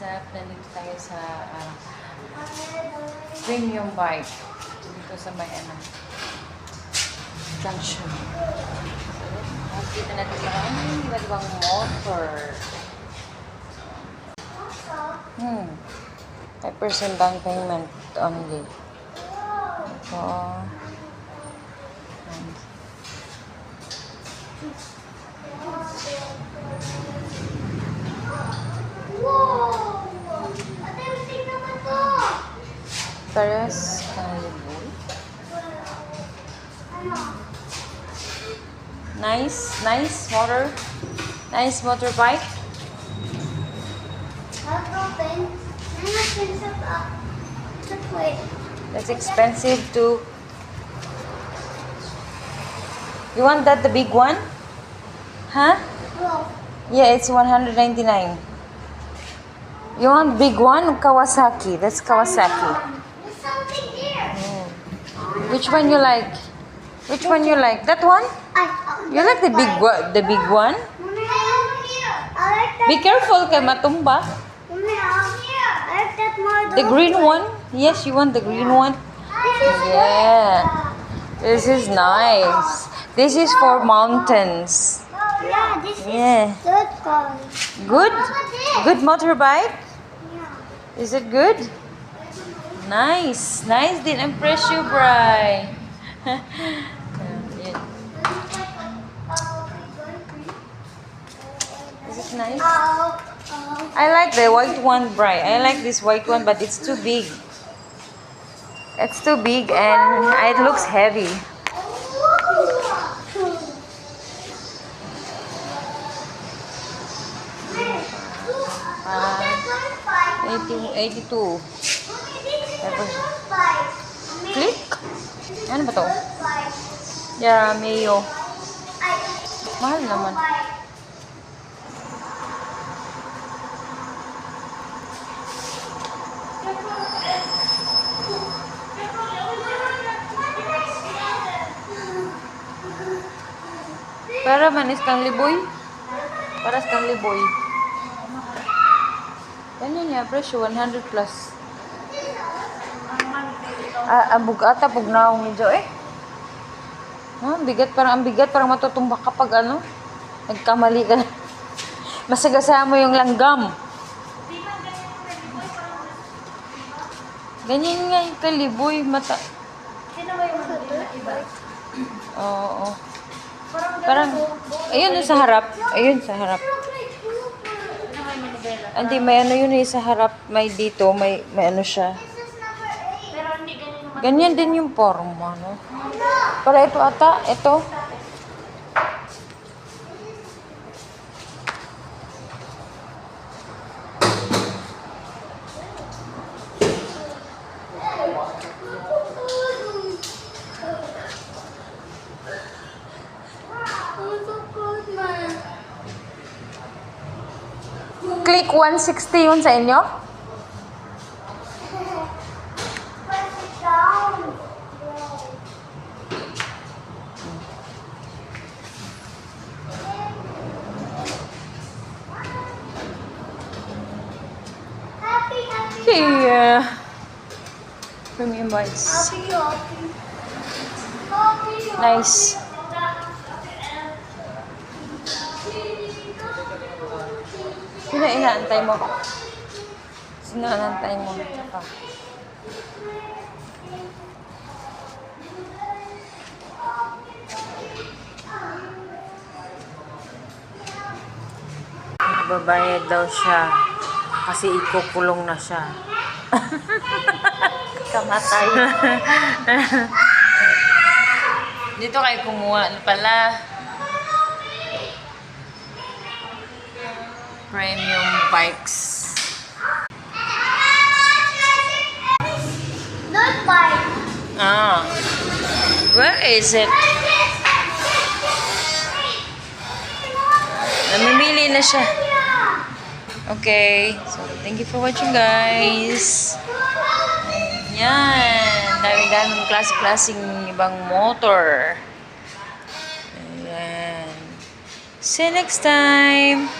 up? Nandito tayo sa premium bike. Dito sa may junction. Nakikita natin yung iba-ibang motor. 5% down payment only. Ito. Pares Caliboy. Nice motorbike. That's expensive too. You want that, the big one? Huh? Yeah, it's 199. You want big one? Kawasaki. That's Kawasaki. There's something there. Which one you like? Which one you like? That one? You like the big one? The big one? Be careful, kay matumba. I like that more. The green one? Yes, you want the green one? Yeah. This is nice. This is for mountains. Yeah, this Yeah. is good car. Good? Good motorbike? Yeah. Is it good? Nice. Nice din. Impress you, Bri. Is it nice? I like the white one, Bri. I like this white one, but it's too big. It's too big and it looks heavy. Uh, 82. Click? Ano ba to? Yeah, Mayo. Mahal naman. Para manis kang liboy. Para kang liboy. Ganyan niya, presyo 100 plus. Ata pugnaong medyo eh. Ang bigat, parang matutumba kapag nagkamali ka na. Masagasa mo yung langgam. Ganyan nga yung kaliboy, mata. Oo. Parang, ayun sa harap. Ayun sa harap. Hindi, may yun sa harap. May dito, may siya. Ganyan din yung forma, no? Para ito ata, ito. Click 160 yun sa inyo? Yeah. Premium bikes. Nice. Sino inaantay mo? Sino inaantay mo? Tsaka. Babayad daw siya kasi ikukulong na siya. Kamatay. Dito kayo kumuha pala. Premium bikes. Not bike. Where is it? Namimili na siya. Okay. So, thank you for watching, guys. Yan. Dami-daming klase-klaseng ibang motor. Ayan. See you next time.